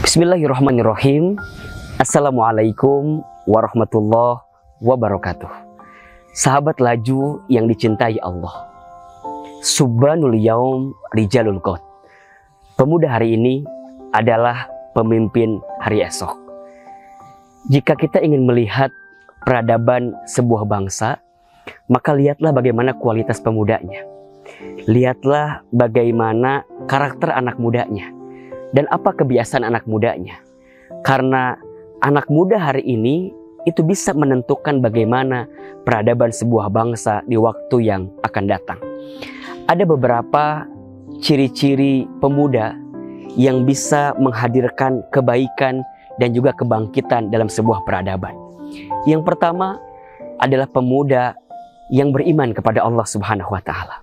Bismillahirrahmanirrahim. Assalamualaikum warahmatullahi wabarakatuh. Sahabat laju yang dicintai Allah, Subhanul Yaum Rijalul Qad. Pemuda hari ini adalah pemimpin hari esok. Jika kita ingin melihat peradaban sebuah bangsa, maka lihatlah bagaimana kualitas pemudanya. Lihatlah bagaimana karakter anak mudanya dan apa kebiasaan anak mudanya. Karena anak muda hari ini itu bisa menentukan bagaimana peradaban sebuah bangsa di waktu yang akan datang. Ada beberapa ciri-ciri pemuda yang bisa menghadirkan kebaikan dan juga kebangkitan dalam sebuah peradaban. Yang pertama adalah pemuda yang beriman kepada Allah Subhanahu wa Ta'ala.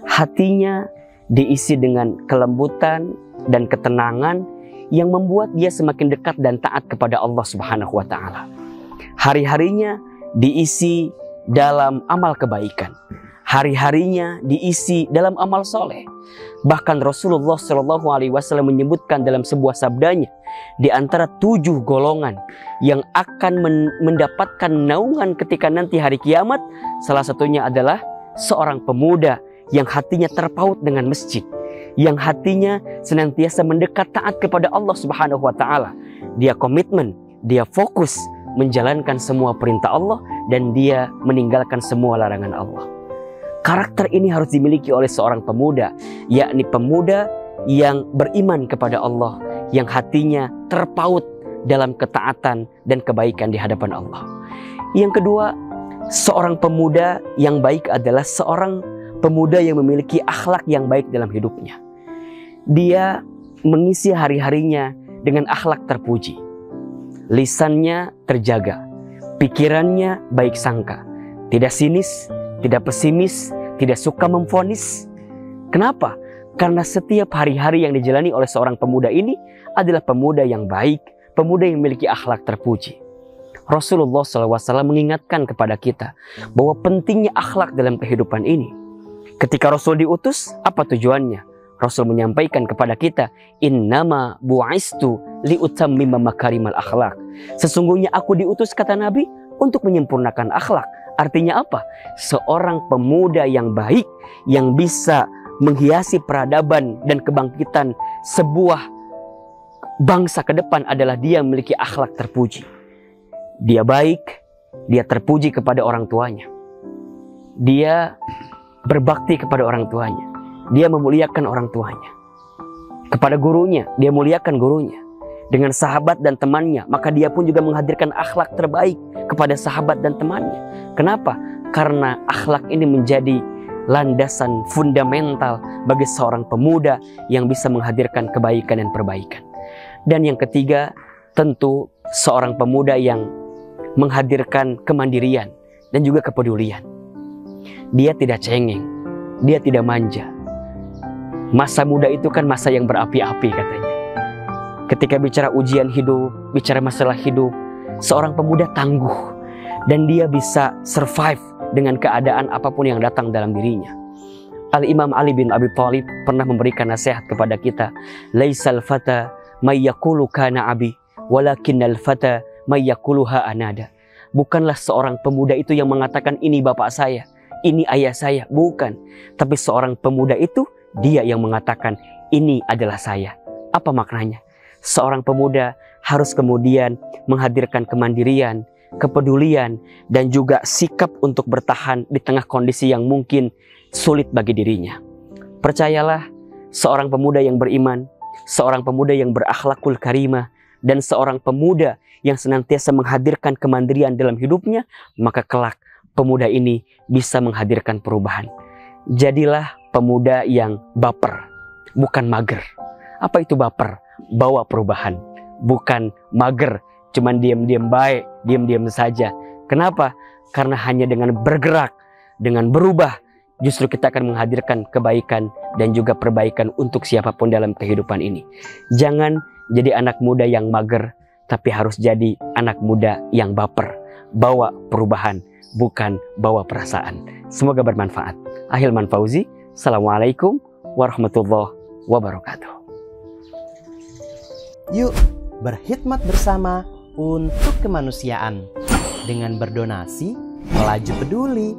Hatinya diisi dengan kelembutan dan ketenangan yang membuat dia semakin dekat dan taat kepada Allah Subhanahu wa Ta'ala. Hari-harinya diisi dalam amal kebaikan. Hari-harinya diisi dalam amal soleh. Bahkan Rasulullah SAW menyebutkan dalam sebuah sabdanya, di antara 7 golongan yang akan mendapatkan naungan ketika nanti hari kiamat, salah satunya adalah seorang pemuda yang hatinya terpaut dengan masjid, yang hatinya senantiasa mendekat taat kepada Allah Subhanahu wa Ta'ala. Dia komitmen, dia fokus menjalankan semua perintah Allah dan dia meninggalkan semua larangan Allah. Karakter ini harus dimiliki oleh seorang pemuda, yakni pemuda yang beriman kepada Allah, yang hatinya terpaut dalam ketaatan dan kebaikan di hadapan Allah. Yang kedua, seorang pemuda yang baik adalah seorang pemuda yang memiliki akhlak yang baik dalam hidupnya. Dia mengisi hari-harinya dengan akhlak terpuji. Lisannya terjaga, pikirannya baik sangka, tidak sinis, tidak pesimis, tidak suka memvonis. Kenapa? Karena setiap hari-hari yang dijalani oleh seorang pemuda ini adalah pemuda yang baik, pemuda yang memiliki akhlak terpuji. Rasulullah SAW mengingatkan kepada kita bahwa pentingnya akhlak dalam kehidupan ini. Ketika Rasul diutus, apa tujuannya? Rasul menyampaikan kepada kita, innama bu'istu liutammima makarimal akhlak. Sesungguhnya aku diutus, kata Nabi, untuk menyempurnakan akhlak. Artinya apa? Seorang pemuda yang baik, yang bisa menghiasi peradaban dan kebangkitan sebuah bangsa ke depan adalah dia memiliki akhlak terpuji. Dia baik, dia terpuji kepada orang tuanya. Dia berbakti kepada orang tuanya. Dia memuliakan orang tuanya. Kepada gurunya, dia muliakan gurunya. Dengan sahabat dan temannya, maka dia pun juga menghadirkan akhlak terbaik kepada sahabat dan temannya. Kenapa? Karena akhlak ini menjadi landasan fundamental bagi seorang pemuda yang bisa menghadirkan kebaikan dan perbaikan. Dan yang ketiga, tentu seorang pemuda yang menghadirkan kemandirian dan juga kepedulian. Dia tidak cengeng, dia tidak manja. Masa muda itu kan masa yang berapi-api katanya. Ketika bicara ujian hidup, bicara masalah hidup, seorang pemuda tangguh dan dia bisa survive dengan keadaan apapun yang datang dalam dirinya. Al-Imam Ali bin Abi Thalib pernah memberikan nasihat kepada kita, laisal fata may yaqulu kana abi, walakinnal fata may yaquluha anada. Bukanlah seorang pemuda itu yang mengatakan ini bapak saya, ini ayah saya, bukan. Tapi seorang pemuda itu, dia yang mengatakan, ini adalah saya. Apa maknanya? Seorang pemuda harus kemudian menghadirkan kemandirian, kepedulian, dan juga sikap untuk bertahan di tengah kondisi yang mungkin sulit bagi dirinya. Percayalah, seorang pemuda yang beriman, seorang pemuda yang berakhlakul karimah, dan seorang pemuda yang senantiasa menghadirkan kemandirian dalam hidupnya, maka kelak pemuda ini bisa menghadirkan perubahan. Jadilah pemuda yang baper, bukan mager. Apa itu baper? Bawa perubahan, bukan mager, cuman diam-diam baik, diam-diam saja. Kenapa? Karena hanya dengan bergerak, dengan berubah, justru kita akan menghadirkan kebaikan dan juga perbaikan untuk siapapun dalam kehidupan ini. Jangan jadi anak muda yang mager, tapi harus jadi anak muda yang baper. Bawa perubahan, bukan bawa perasaan. Semoga bermanfaat. Ahilman Fauzi, Assalamualaikum warahmatullahi wabarakatuh. Yuk berkhidmat bersama untuk kemanusiaan dengan berdonasi, melaju peduli.